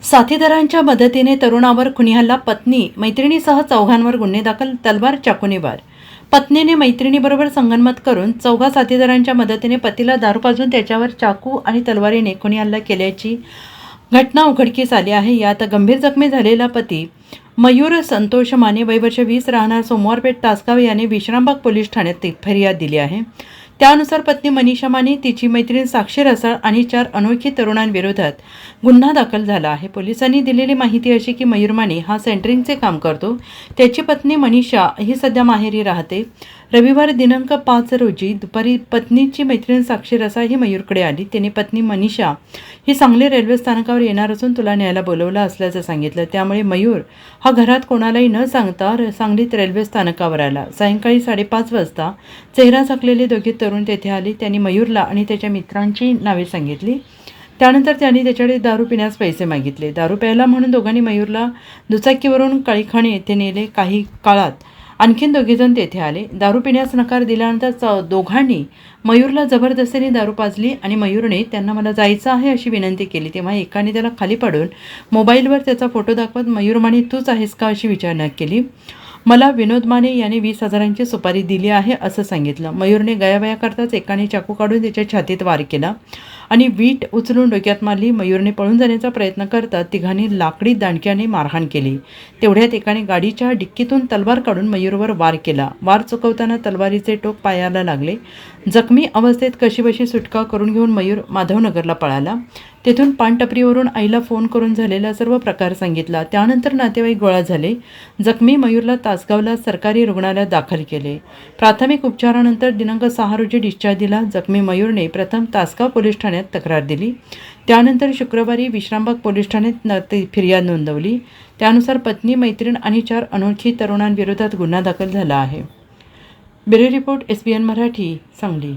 साथीदारांच्या मदतीने तरुणावर खुनी हल्ला, पत्नी मैत्रिणीसह चौघांवर गुन्हे दाखल, तलवार चाकूने वार. पत्नीने मैत्रिणीबरोबर संगनमत करून चौघा साथीदारांच्या मदतीने पतीला दारू पाजून त्याच्यावर चाकू आणि तलवारीने खुनी हल्ला केल्याची घटना उघडकीस आली आहे. यात गंभीर जखमी झालेला पती मयूर संतोष माने वय वर्ष 20 राहणार सोमवारपेठ तासगाव याने विश्रामबाग पोलीस ठाण्यात फरियाद दिली आहे. त्यानुसार पत्नी मनीषा माने, तिची मैत्रीण साक्षी रसाळ आणि 4 अनोळखी तरुणांविरोधात गुन्हा दाखल झाला आहे. पोलिसांनी दिलेली माहिती अशी की मयूर माने हा सेंटरिंगचे काम करतो. त्याची पत्नी मनीषा ही सध्या माहेरी राहते. रविवार दिनांक 5 रोजी दुपारी पत्नीची मैत्रीण साक्षी रसाळ ही मयूरकडे आली. तिने पत्नी मनीषा ही सांगली रेल्वे स्थानकावर येणार असून तुला न्यायला बोलवलं असल्याचं सांगितलं. त्यामुळे मयूर हा घरात कोणालाही न सांगता सांगलीत रेल्वे स्थानकावर आला. सायंकाळी 5:30 वाजता चेहरा झाकलेले दोघे तरुण तेथे आले. त्यांनी मयूरला आणि त्याच्या मित्रांची नावे सांगितली. त्यानंतर त्यांनी त्याच्याकडे दारू पिण्यास पैसे मागितले. दारू प्यायला म्हणून दोघांनी मयूरला दुचाकीवरून काळीखाणे येथे नेले. काही काळात आणखीन दोघेजण तेथे आले. दारू पिण्यास नकार दिल्यानंतर दोघांनी मयूरला जबरदस्तीने दारू पाजली आणि मयूरने त्यांना मला जायचं आहे अशी विनंती केली. तेव्हा एकाने त्याला खाली पाडून मोबाईलवर त्याचा फोटो दाखवत मयूर माने तूच आहेस का अशी विचारणा केली. मला विनोद माने याने 20,000ची सुपारी दिली आहे असं सांगितलं. मयूरने गयावया करताच एकाने चाकू काढून त्याच्या छातीत वार केला आणि वीट उचलून डोक्यात मारली. मयूरने पळून जाण्याचा प्रयत्न करतात तिघांनी लाकडी दांडक्याने मारहाण केली. तेवढ्यात एकाने गाडीच्या डिक्कीतून तलवार काढून मयूरवर वार केला. वार चुकवताना तलवारीचे टोक पायाला लागले. जखमी अवस्थेत कशीबशी सुटका करून घेऊन मयूर माधवनगरला पळाला. तेथून पानटपरीवरून आईला फोन करून झालेला सर्व प्रकार सांगितला. त्यानंतर नातेवाईक गोळा झाले. जखमी मयूरला तासगावला सरकारी रुग्णालयात दाखल केले. प्राथमिक उपचारानंतर दिनांक 6 रोजी डिस्चार्ज दिला. जखमी मयूरने प्रथम तासगाव पोलीस ठाण्यात तक्रार दिली. त्यानंतर शुक्रवारी विश्रामबाग पोलीस ठाण्यात फिर्याद नोंदवली. त्यानुसार पत्नी, मैत्रीण आणि 4 अनोळखी तरुणांविरोधात गुन्हा दाखल झाला आहे. Bureau report SBN Marathi, Sangli.